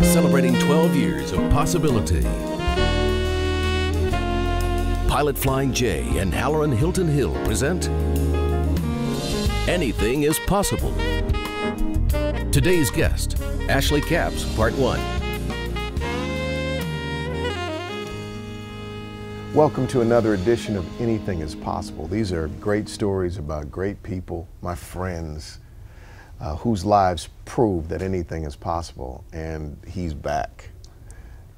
celebrating 12 years of possibility. Pilot Flying J and Halloran Hilton Hill present Anything is Possible. Today's guest, Ashley Capps, Part 1. Welcome to another edition of Anything is Possible. These are great stories about great people, my friends, whose lives prove that anything is possible, and he's back.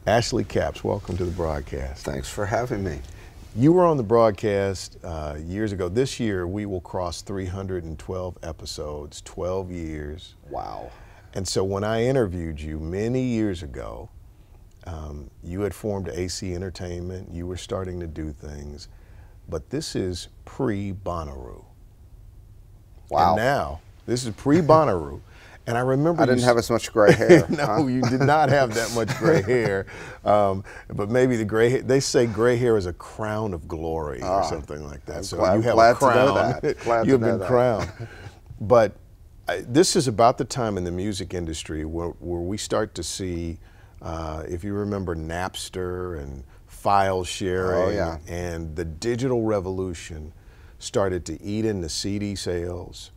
Ashley Capps, welcome to the broadcast. Thanks for having me. You were on the broadcast years ago. This year we will cross 312 episodes, 12 years. Wow. And so when I interviewed you many years ago, you had formed AC Entertainment, you were starting to do things, but this is pre-Bonnaroo. Wow. And now, this is pre-Bonnaroo, and I remember— I didn't have as much gray hair. No, you did not have that much gray hair, but maybe the gray hair, they say gray hair is a crown of glory or something like that. So you have a crown. You have been crowned. But this is about the time in the music industry where we start to see, if you remember Napster and file sharing, and the digital revolution started to eat into CD sales,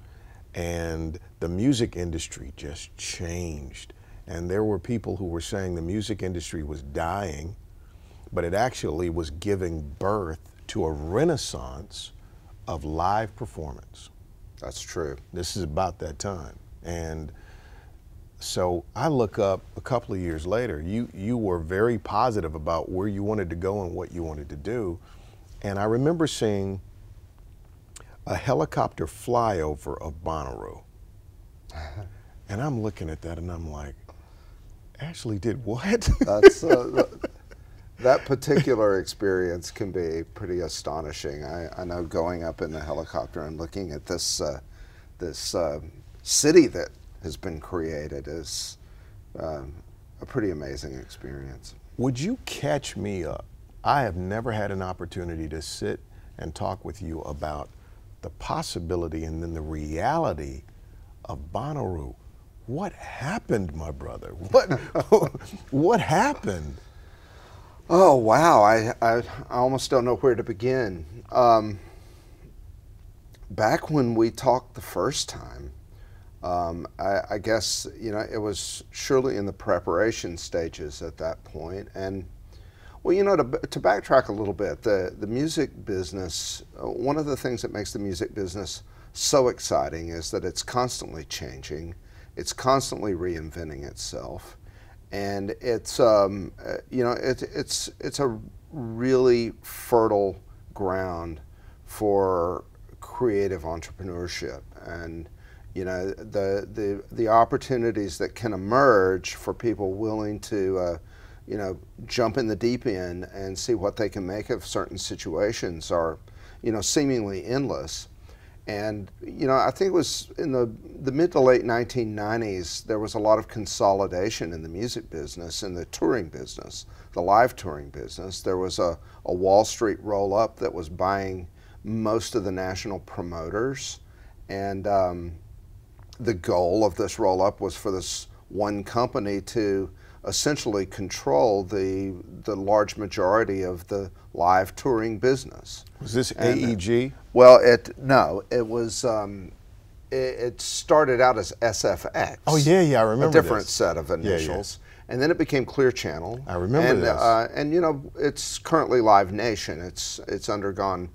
and the music industry just changed. And there were people who were saying the music industry was dying, but it actually was giving birth to a renaissance of live performance. That's true. This is about that time. And so I look up a couple of years later, you were very positive about where you wanted to go and what you wanted to do. And I remember seeing a helicopter flyover of Bonnaroo. And I'm looking at that and I'm like, Ashley did what? That's, that particular experience can be pretty astonishing. I know going up in the helicopter and looking at this, this city that has been created is a pretty amazing experience. Would you catch me up? I have never had an opportunity to sit and talk with you about the possibility and then the reality of Bonnaroo. What happened, my brother? What happened? Oh, wow. I almost don't know where to begin. Back when we talked the first time, I guess, you know, it was surely in the preparation stages at that point. And well, you know, to backtrack a little bit, the music business, one of the things that makes the music business so exciting is that it's constantly changing, it's constantly reinventing itself, and it's you know, it's a really fertile ground for creative entrepreneurship, and you know, the opportunities that can emerge for people willing to you know, jump in the deep end and see what they can make of certain situations are, you know, seemingly endless. And, you know, I think it was in the mid to late 1990s, there was a lot of consolidation in the music business, in the touring business, the live touring business. There was a Wall Street roll-up that was buying most of the national promoters. And the goal of this roll-up was for this one company to essentially control the large majority of the live touring business. Was this AEG? Well, no, it was. It started out as SFX. Oh yeah, I remember. A different set of initials, and then it became Clear Channel. I remember this. And you know, it's currently Live Nation. It's undergone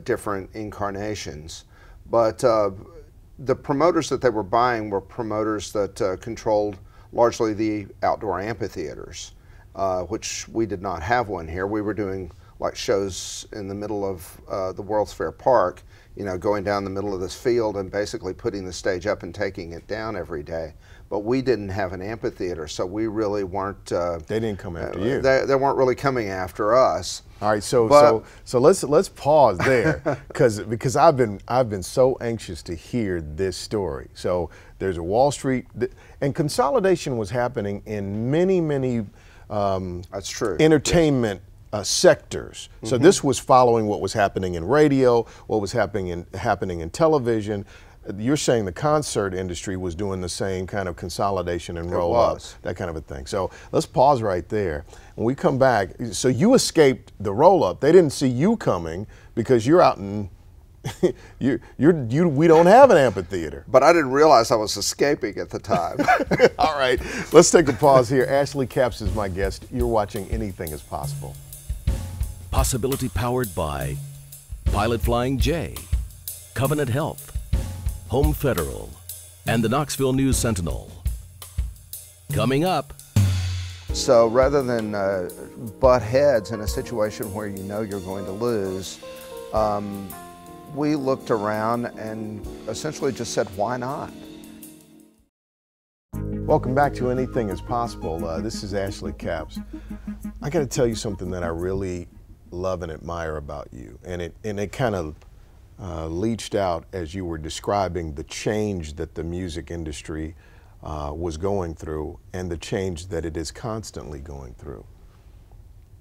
different incarnations, but the promoters that they were buying were promoters that controlled largely the outdoor amphitheaters, which we did not have one here. We were doing like shows in the middle of the World's Fair Park, you know, going down the middle of this field and basically putting the stage up and taking it down every day. But we didn't have an amphitheater, so we really weren't. They didn't come after you. They weren't really coming after us. All right, so let's pause there because I've been so anxious to hear this story. So there's a Wall Street, and consolidation was happening in many that's true, entertainment sectors. So this was following what was happening in radio, what was happening in television. you're saying the concert industry was doing the same kind of consolidation and roll up, that kind of a thing. So let's pause right there. When we come back, so you escaped the roll up. They didn't see you coming because you're out in, we don't have an amphitheater. But I didn't realize I was escaping at the time. All right, let's take a pause here. Ashley Capps is my guest. You're watching Anything is Possible. Possibility powered by Pilot Flying J, Covenant Health, Home Federal, and the Knoxville News Sentinel. Coming up. So rather than butt heads in a situation where you know you're going to lose, we looked around and essentially just said, why not? Welcome back to Anything is Possible. This is Ashley Capps. I got to tell you something that I really love and admire about you, and it kind of leached out as you were describing the change that the music industry was going through and the change that it is constantly going through.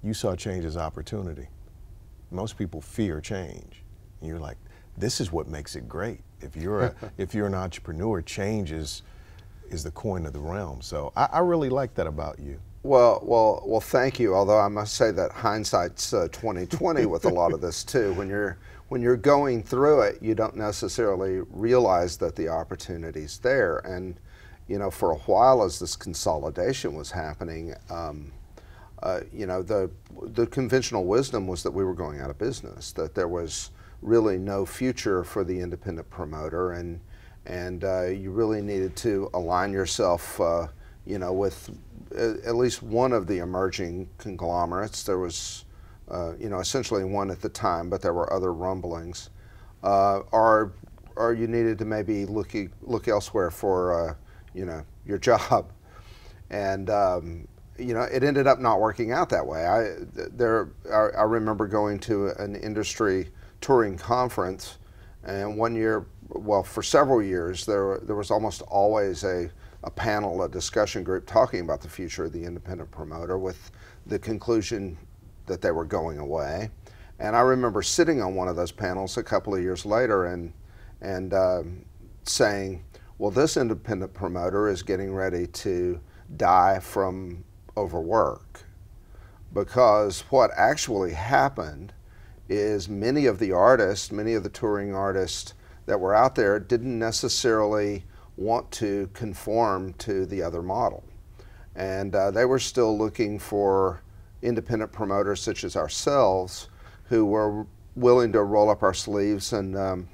You saw change as opportunity. Most people fear change. And you're like, this is what makes it great. If you're an entrepreneur, change is the coin of the realm. So I really like that about you. Well, thank you. Although I must say that hindsight's 20/20 with a lot of this too. When you're going through it, you don't necessarily realize that the opportunity's there. And you know, for a while as this consolidation was happening, you know, the conventional wisdom was that we were going out of business, that there was really no future for the independent promoter, and you really needed to align yourself, you know, with at least one of the emerging conglomerates. There was, you know, essentially one at the time, but there were other rumblings. Or you needed to maybe look elsewhere for, you know, your job. And you know, it ended up not working out that way. I remember going to an industry touring conference, and one year, well, for several years, there was almost always a panel, a discussion group talking about the future of the independent promoter, with the conclusion that they were going away. And I remember sitting on one of those panels a couple of years later and saying, well, this independent promoter is getting ready to die from overwork, because what actually happened is many of the touring artists that were out there didn't necessarily want to conform to the other model. And they were still looking for independent promoters such as ourselves, who were willing to roll up our sleeves and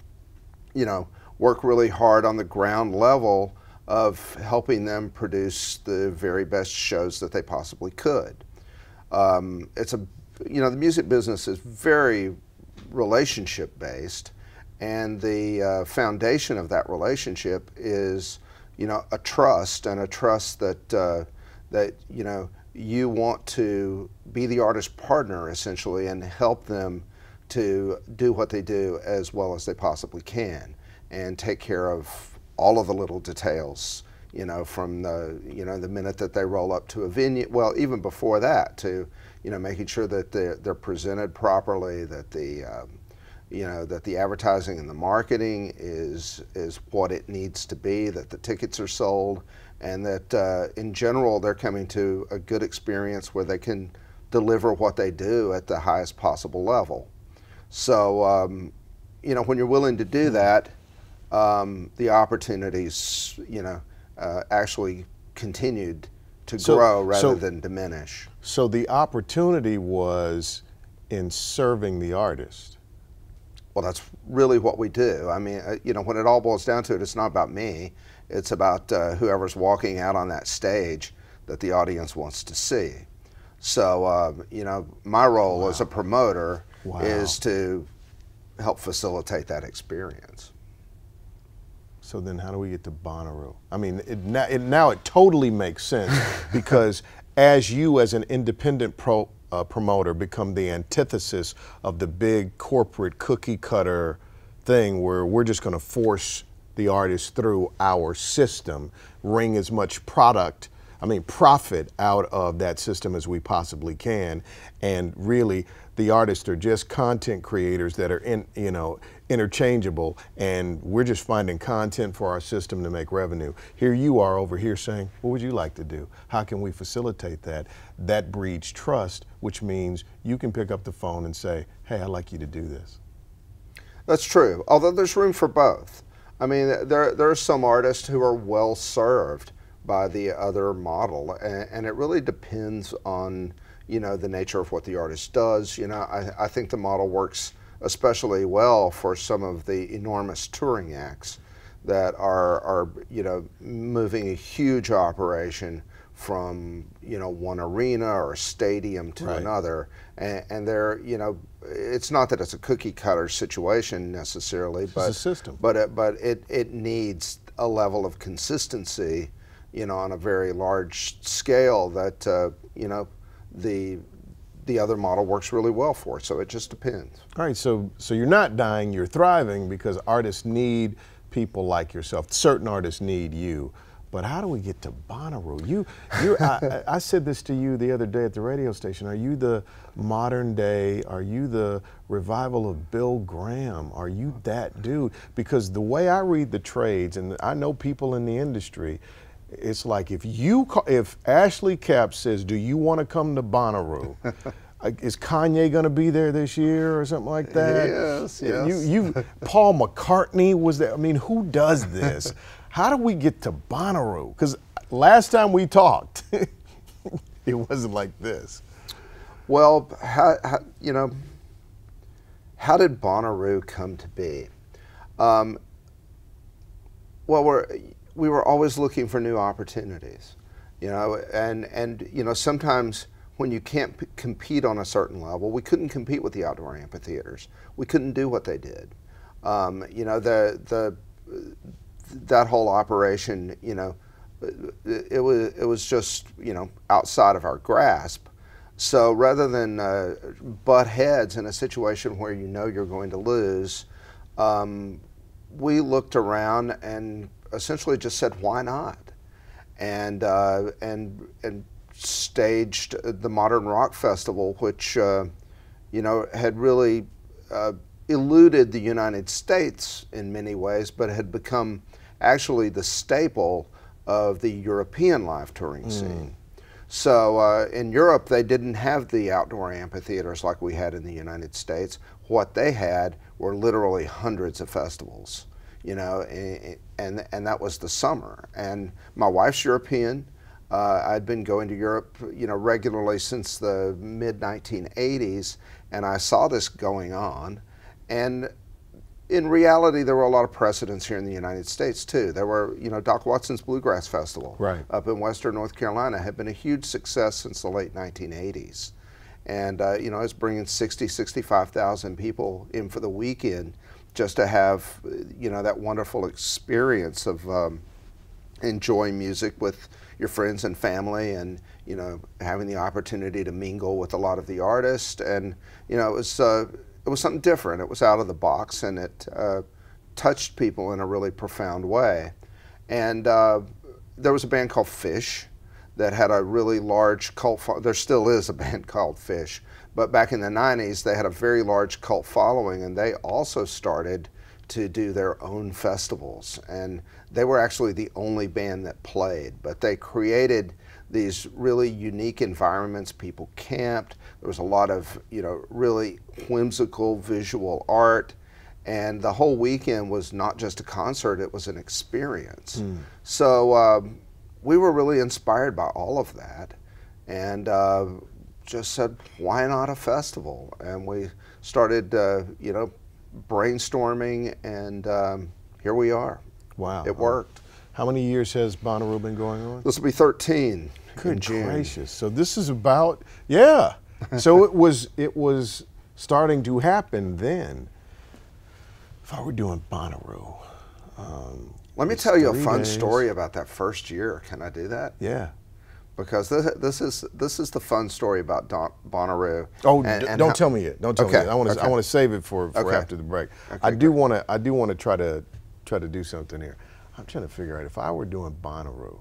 you know, work really hard on the ground level of helping them produce the very best shows that they possibly could. You know, the music business is very relationship based, and the foundation of that relationship is, you know, a trust, and a trust that you know, you want to be the artist partner essentially and help them to do what they do as well as they possibly can, and take care of all of the little details, you know, from the, you know, the minute that they roll up to a venue, well, even before that, to, you know, making sure that they're presented properly, that the you know, that the advertising and the marketing is what it needs to be, that the tickets are sold, and that in general they're coming to a good experience where they can deliver what they do at the highest possible level. So you know, when you're willing to do that, the opportunities, you know, actually continued to grow rather than diminish. So the opportunity was in serving the artist. Well, that's really what we do. I mean, you know, when it all boils down to it, it's not about me. It's about whoever's walking out on that stage that the audience wants to see. So, you know, my role as a promoter is to help facilitate that experience. So then how do we get to Bonnaroo? I mean, now it totally makes sense, because as you as an independent promoter become the antithesis of the big corporate cookie cutter thing where we're just going to force the artist through our system, wring as much product profit out of that system as we possibly can. And really, the artists are just content creators that are interchangeable, and we're just finding content for our system to make revenue. Here you are over here saying, what would you like to do? How can we facilitate that? That breeds trust, which means you can pick up the phone and say, hey, I'd like you to do this. That's true, although there's room for both. I mean, there are some artists who are well served by the other model, and it really depends on, you know, the nature of what the artist does. You know, I think the model works especially well for some of the enormous touring acts that are you know, moving a huge operation from, you know, one arena or a stadium to another, and they're, you know, it's not that it's a cookie cutter situation necessarily, but it's a system. But it needs a level of consistency, you know, on a very large scale that you know, the other model works really well for. So it just depends. All right, so you're not dying, you're thriving, because artists need people like yourself. Certain artists need you. But how do we get to Bonnaroo? I said this to you the other day at the radio station. Are you the modern day, are you the revival of Bill Graham? Are you that dude? Because the way I read the trades, and I know people in the industry, it's like if Ashley Capps says, do you want to come to Bonnaroo? Is Kanye going to be there this year or something like that? Yes, yes. Paul McCartney was there. I mean, who does this? How do we get to Bonnaroo? Because last time we talked, it wasn't like this. Well, you know, how did Bonnaroo come to be? Well, we were always looking for new opportunities, you know, and you know, sometimes when you can't compete on a certain level, we couldn't compete with the outdoor amphitheaters. We couldn't do what they did. You know, that whole operation, you know, it was just, you know, outside of our grasp. So rather than butt heads in a situation where you know you're going to lose, we looked around and essentially just said, why not? And staged the Modern Rock Festival, which you know, had really eluded the United States in many ways, but had become actually the staple of the European live touring scene. So in Europe, they didn't have the outdoor amphitheaters like we had in the United States. What they had were literally hundreds of festivals, you know, and that was the summer. And my wife's European. I'd been going to Europe, you know, regularly since the mid-1980s, and I saw this going on. And in reality, there were a lot of precedents here in the United States too. There were, you know, Doc Watson's Bluegrass Festival up in Western North Carolina had been a huge success since the late 1980s. And, you know, it's bringing 60, 65,000 people in for the weekend just to have, you know, that wonderful experience of enjoying music with your friends and family, and, you know, having the opportunity to mingle with a lot of the artists. And, you know, it was something different. It was out of the box, and it touched people in a really profound way. And there was a band called Fish that had a really large cult there still is a band called Fish, but back in the 90s they had a very large cult following, and they also started to do their own festivals. And they were actually the only band that played, but they created these really unique environments. People camped. There was a lot of, you know, really whimsical visual art, and the whole weekend was not just a concert, it was an experience. So we were really inspired by all of that, and just said, why not a festival? And we started, you know, brainstorming, and here we are. Wow. It worked. How many years has Bonnaroo been going on? This will be 13 in June. Good gracious. So this is about, yeah. So it was starting to happen then. If I were doing Bonnaroo. Let me tell you a fun story about that first year. Can I do that? Yeah. Because this is the fun story about Bonnaroo. Oh, don't tell me it. Don't tell me it. I want to save it for after the break. Okay, I do want to try to do something here. I'm trying to figure out if I were doing Bonnaroo.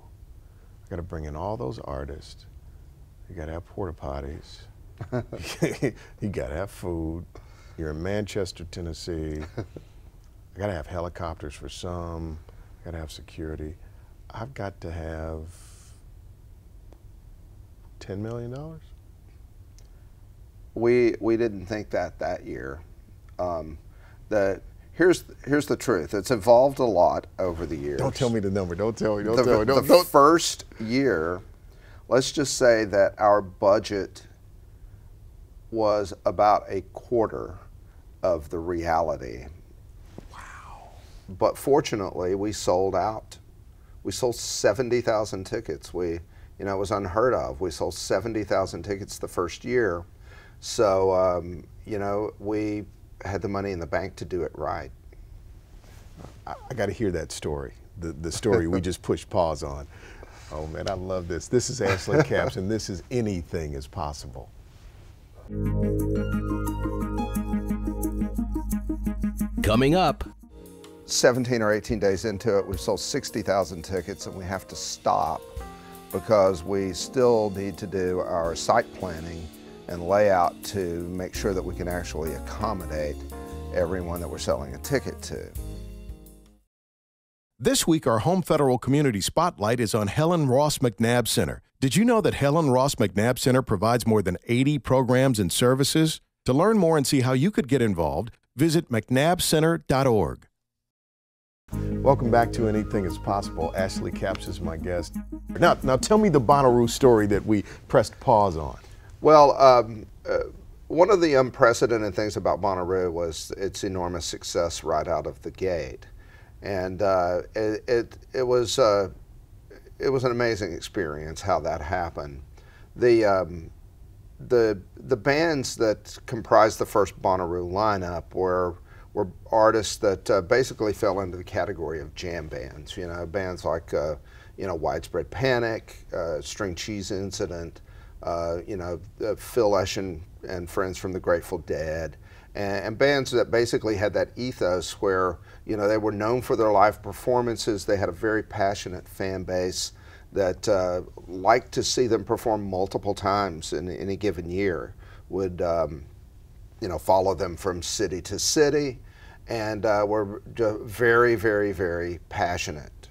I got to bring in all those artists. You got to have porta potties. You got to have food. You're in Manchester, Tennessee. I got to have helicopters for some. I got to have security. I've got to have $10 million. We didn't think that year. Here's the truth. It's evolved a lot over the years. Don't tell me the number. Don't tell me. The first year, let's just say that our budget was about a quarter of the reality. Wow. But fortunately, we sold out. We sold 70,000 tickets. It was unheard of. We sold 70,000 tickets the first year. So, we had the money in the bank to do it right. I got to hear that story, the story we just pushed pause on. Oh man, I love this. This is Ashley Capps, and this is Anything is Possible. Coming up. 17 or 18 days into it, we've sold 60,000 tickets, and we have to stop because we still need to do our site planning and layout to make sure that we can actually accommodate everyone that we're selling a ticket to. This week, our Home Federal Community Spotlight is on Helen Ross McNabb Center. Did you know that Helen Ross McNabb Center provides more than 80 programs and services? To learn more and see how you could get involved, visit mcnabbcenter.org. Welcome back to Anything is Possible. Ashley Capps is my guest. Now tell me the Bonnaroo story that we pressed pause on. Well, one of the unprecedented things about Bonnaroo was its enormous success right out of the gate, and it was an amazing experience how that happened. The bands that comprised the first Bonnaroo lineup were artists that basically fell into the category of jam bands. Bands like Widespread Panic, String Cheese Incident, Phil Lesh and friends from the Grateful Dead, and bands that basically had that ethos where they were known for their live performances. They had a very passionate fan base that liked to see them perform multiple times in any given year. Would follow them from city to city, and were very, very, very passionate.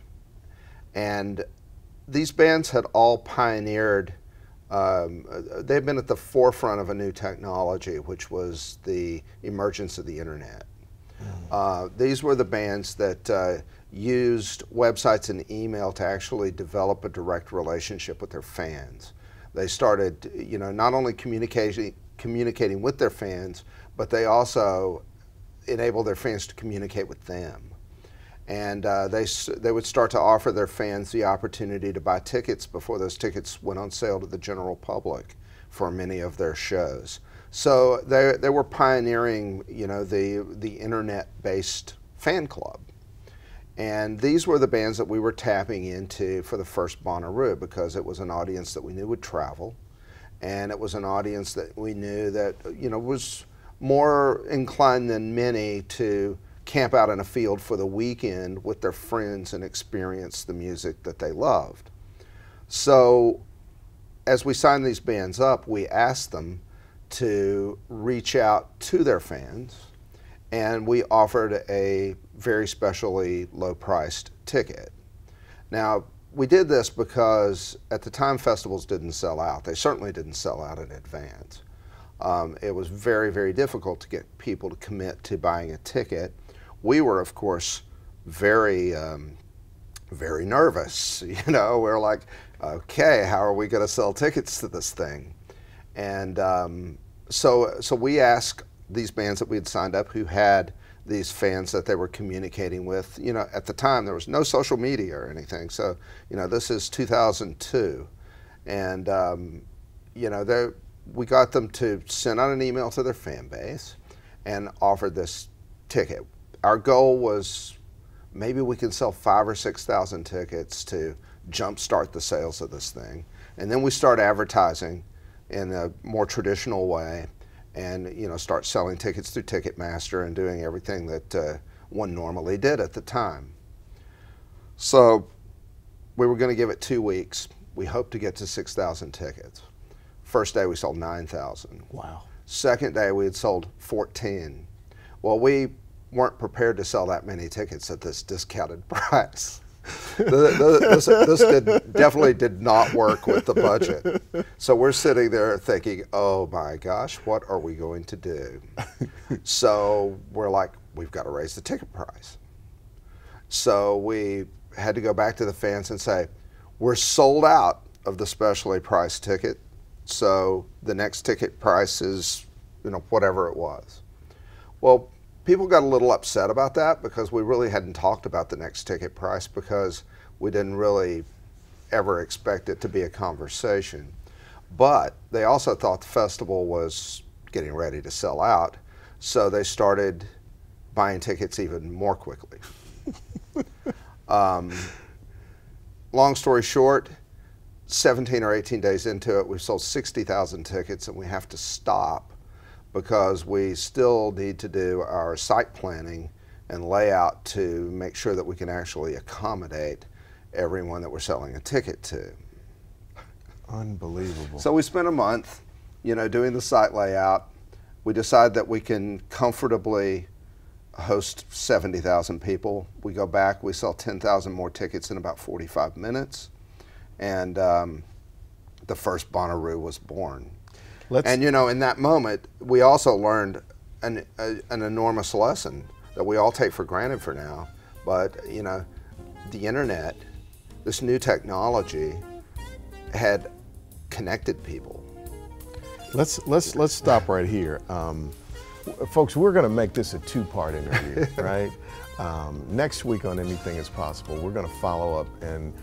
And these bands had all pioneered. They've been at the forefront of a new technology, which was the emergence of the internet. These were the bands that used websites and email to actually develop a direct relationship with their fans. They started, not only communicating with their fans, but they also enabled their fans to communicate with them. And they would start to offer their fans the opportunity to buy tickets before those tickets went on sale to the general public for many of their shows. So they were pioneering, the internet-based fan club. And these were the bands that we were tapping into for the first Bonnaroo, because it was an audience that we knew would travel, and it was an audience that we knew that was more inclined than many to camp out in a field for the weekend with their friends and experience the music that they loved. So as we signed these bands up, we asked them to reach out to their fans, and we offered a very specially low-priced ticket. Now, we did this because at the time festivals didn't sell out. They certainly didn't sell out in advance. It was very, very difficult to get people to commit to buying a ticket. We were, of course, very, very nervous. We're like, okay, how are we going to sell tickets to this thing? And so we asked these bands that we had signed up who had these fans that they were communicating with. At the time there was no social media or anything. So, this is 2002, and we got them to send out an email to their fan base and offered this ticket. Our goal was maybe we can sell 5,000 or 6,000 tickets to jumpstart the sales of this thing, and then we start advertising in a more traditional way, and start selling tickets through Ticketmaster and doing everything that one normally did at the time. So we were going to give it 2 weeks. we hoped to get to 6,000 tickets. First day we sold 9,000. Wow. Second day we had sold 14. Well, we weren't prepared to sell that many tickets at this discounted price. This definitely did not work with the budget. So we're sitting there thinking, oh my gosh, what are we going to do? So we're like, we've got to raise the ticket price. So we had to go back to the fans and say, we're sold out of the specially priced ticket, so the next ticket price is, whatever it was. Well, people got a little upset about that because we really hadn't talked about the next ticket price because we didn't really ever expect it to be a conversation. But they also thought the festival was getting ready to sell out, so they started buying tickets even more quickly. Long story short, 17 or 18 days into it, we've sold 60,000 tickets, and we have to stop because we still need to do our site planning and layout to make sure that we can actually accommodate everyone that we're selling a ticket to. Unbelievable. So we spent a month, doing the site layout. We decide that we can comfortably host 70,000 people. We go back, we sell 10,000 more tickets in about 45 minutes. And the first Bonnaroo was born. And in that moment, we also learned an enormous lesson that we all take for granted for now. But the internet, this new technology, had connected people. Let's stop right here, folks. We're going to make this a two-part interview, right? Next week on Anything Is Possible, we're going to follow up and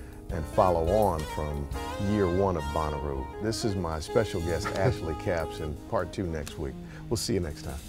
follow on from year one of Bonnaroo. This is my special guest, Ashley Capps, in part 2 next week. We'll see you next time.